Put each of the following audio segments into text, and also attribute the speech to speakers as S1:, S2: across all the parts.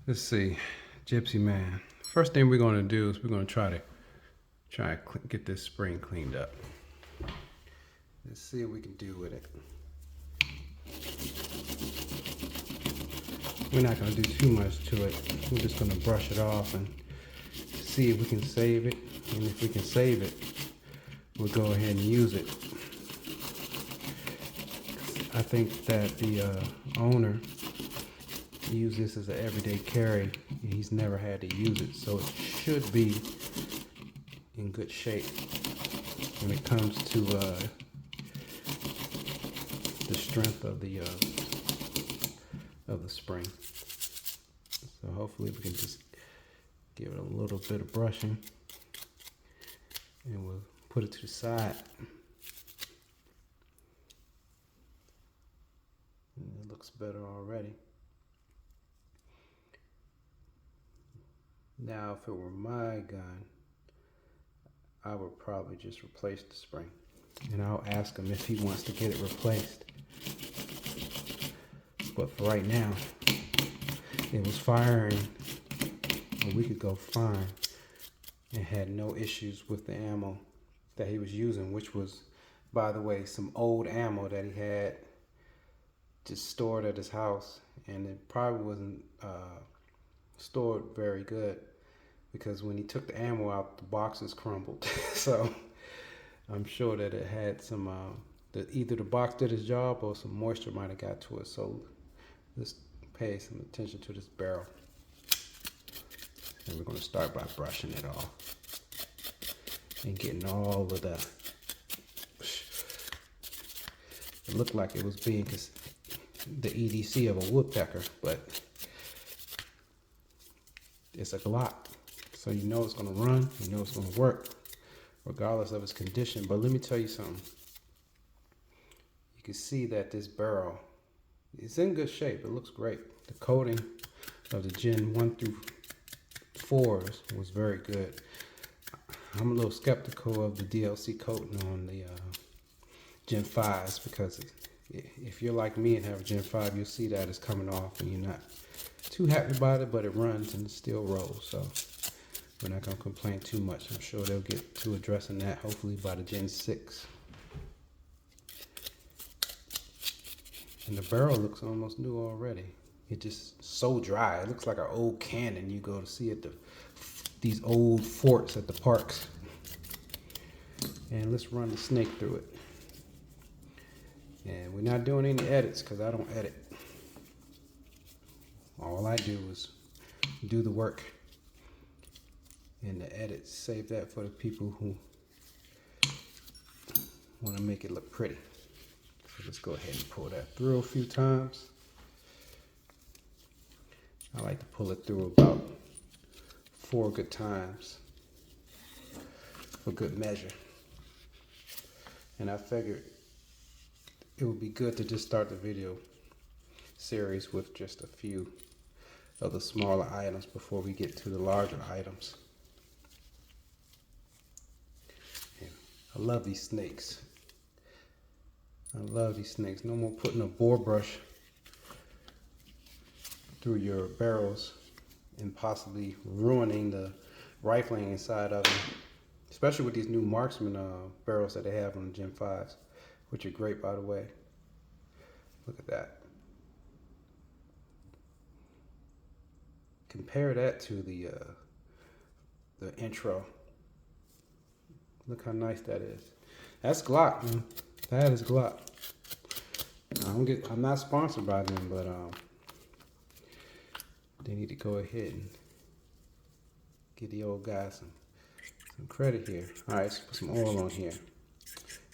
S1: Let's see, Gypsy Man. First thing we're gonna do is we're gonna try to get this spring cleaned up. Let's see what we can do with it. We're not gonna do too much to it. We're just gonna brush it off and see if we can save it. And if we can save it, we'll go ahead and use it. I think that the owner used this as an everyday carry. He's never had to use it, so it should be in good shape when it comes to the strength of the spring. So hopefully we can just give it a little bit of brushing, and we'll put it to the side. And it looks better already. Now, if it were my gun, I would probably just replace the spring. And I'll ask him if he wants to get it replaced. But for right now, it was firing a week ago fine and had no issues with the ammo that he was using, which was, by the way, some old ammo that he had just stored at his house, and it probably wasn't stored very good, because when he took the ammo out, the boxes crumbled. So I'm sure that it had some either the box did its job or some moisture might have got to it. So let's pay some attention to this barrel, and we're going to start by brushing it off and getting all of the, it looked like it was being the EDC of a woodpecker, but it's a Glock, so you know it's going to run, you know it's going to work regardless of its condition. But let me tell you something. You can see that this barrel is in good shape. It looks great. The coating of the Gen 1 through 4s was very good. I'm a little skeptical of the DLC coating on the Gen 5s, because if you're like me and have a Gen 5, you'll see that it's coming off and you're not too happy about it, but it runs and it still rolls. So we're not going to complain too much. I'm sure they'll get to addressing that hopefully by the Gen 6. And the barrel looks almost new already. It's just so dry. It looks like an old cannon you go to see at these old forts at the parks. And let's run the snake through it. And we're not doing any edits because I don't edit. All I do is do the work. And the edits, save that for the people who want to make it look pretty. So let's go ahead and pull that through a few times. I like to pull it through about 4 good times for good measure. And I figured it would be good to just start the video series with just a few of the smaller items before we get to the larger items. And I love these snakes. I love these snakes. No more putting a bore brush through your barrels and possibly ruining the rifling inside of them, especially with these new marksman barrels that they have on the Gen 5s, which are great, by the way. Look at that. Compare that to the intro. Look how nice that is. That's Glock, man. That is Glock. I'm not sponsored by them, but they need to go ahead and give the old guy some credit here. All right, let's put some oil on here.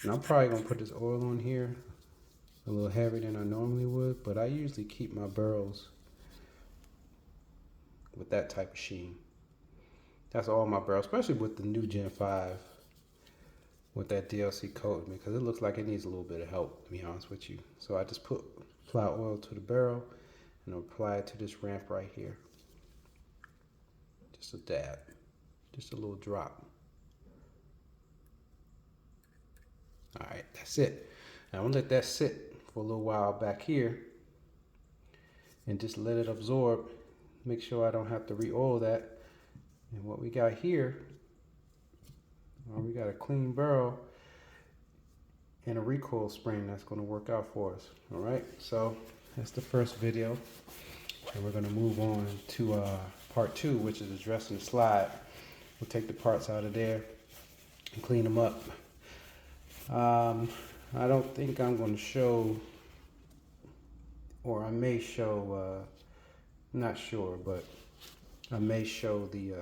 S1: And I'm probably gonna put this oil on here a little heavier than I normally would, but I usually keep my barrels with that type of sheen. That's all my barrels, especially with the new Gen 5 with that DLC coating, because it looks like it needs a little bit of help, to be honest with you. So I just apply oil to the barrel and apply it to this ramp right here. Just a dab, just a little drop. All right, that's it. Now I'm gonna let that sit for a little while back here and just let it absorb make sure I don't have to re-oil that. And what we got here, well, we got a clean barrel and a recoil spring that's going to work out for us. All right, so that's the first video, and we're going to move on to part 2, which is addressing the slide. We'll take the parts out of there and clean them up. I don't think I'm going to show, or I may show, not sure, but I may show the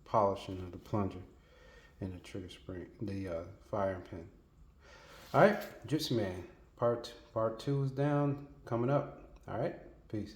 S1: polishing of the plunger and the trigger spring, the firing pin. All right, Gypsy Man, part 2 is down, coming up. All right, peace.